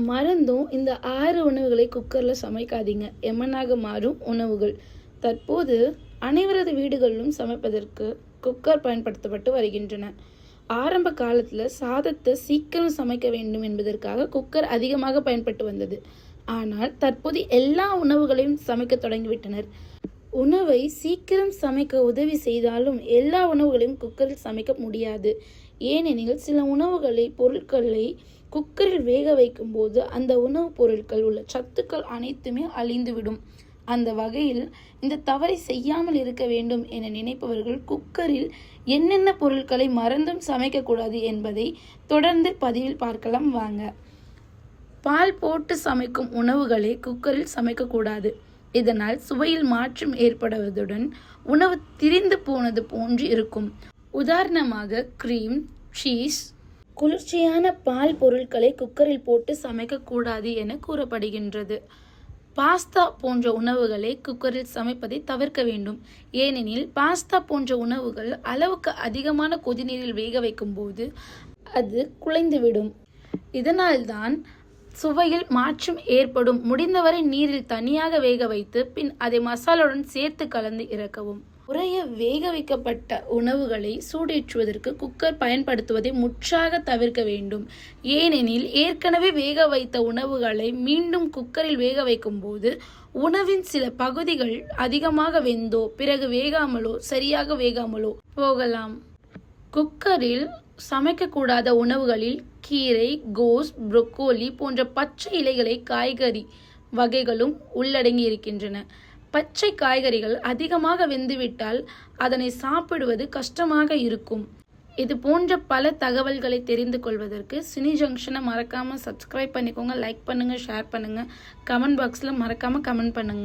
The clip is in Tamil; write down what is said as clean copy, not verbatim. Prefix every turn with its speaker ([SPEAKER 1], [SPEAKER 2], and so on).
[SPEAKER 1] மறந்தும் இந்த 6 உணவுகளை குக்கரில் சமைக்காதீங்க. எமனாக மாறும் உணவுகள். தற்போது அனைவரது வீடுகளிலும் சமைப்பதற்கு குக்கர் பயன்படுத்தப்பட்டு வருகின்றன. ஆரம்ப காலத்தில் சாதத்தை சீக்கிரம் சமைக்க வேண்டும் என்பதற்காக குக்கர் அதிகமாக பயன்பட்டு வந்தது. ஆனால் தற்போது எல்லா உணவுகளையும் சமைக்க தொடங்கிவிட்டனர். உணவை சீக்கிரம் சமைக்க உதவி செய்தாலும் எல்லா உணவுகளையும் குக்கரில் சமைக்க முடியாது. ஏனெனில் சில பொருட்களை குக்கரில் வேக வைக்கும் போது அந்த உணவுப் பொருட்கள் உள்ள சத்துக்கள் அனைத்துமே அழிந்துவிடும். அந்த வகையில் இந்த தவறை செய்யாமல் இருக்க வேண்டும் என நினைப்பவர்கள் குக்கரில் என்னென்ன பொருட்களை மறந்தும் சமைக்கக்கூடாது என்பதை தொடர்ந்து பதிவில் பார்க்கலாம் வாங்க. பால் போட்டு சமைக்கும் உணவுகளை குக்கரில் சமைக்கக்கூடாது. இதனால் சுவையில் மாற்றம் ஏற்படுவதுடன் உணவு திரிந்து போனது போன்று இருக்கும். உதாரணமாக கிரீம், சீஸ், குளிர்ச்சியான பால் பொருட்களை குக்கரில் போட்டு சமைக்கக்கூடாது என கூறப்படுகின்றது. பாஸ்தா போன்ற உணவுகளை குக்கரில் சமைப்பதை தவிர்க்க வேண்டும். ஏனெனில் பாஸ்தா போன்ற உணவுகள் அளவுக்கு அதிகமான கொதிநீரில் வேக வைக்கும் போது அது குழைந்துவிடும். இதனால்தான் சுவையில் மாற்றம் ஏற்படும். முடிந்தவரை நீரில் தனியாக வேக வைத்து பின் அதை மசாலாவுடன் சேர்த்து கலந்து இறக்கவும். முறைய வேக வைக்கப்பட்ட உணவுகளை சூடேற்றுவதற்கு குக்கர் பயன்படுத்துவதை முற்றாக தவிர்க்க வேண்டும். ஏனெனில் ஏற்கனவே வேக வைத்த உணவுகளை மீண்டும் குக்கரில் வேக வைக்கும் போது உணவின் சில பகுதிகள் அதிகமாக வெந்தோ பிறகு சரியாக வேகாமலோ போகலாம். குக்கரில் சமைக்கக்கூடாத உணவுகளில் கீரை, கோஸ், புரோக்கோலி போன்ற பச்சை இலைகளை காய்கறி வகைகளும் உள்ளடங்கி இருக்கின்றன. பச்சை காய்கறிகள் அதிகமாக வெந்துவிட்டால் அதனை சாப்பிடுவது கஷ்டமாக இருக்கும். இது போன்ற பல தகவல்களை தெரிந்து கொள்வதற்கு சினி ஜங்ஷனை மறக்காமல் சப்ஸ்கிரைப் பண்ணிக்கோங்க. லைக் பண்ணுங்கள், ஷேர் பண்ணுங்கள். கமெண்ட் பாக்ஸில் மறக்காமல் கமெண்ட் பண்ணுங்கள்.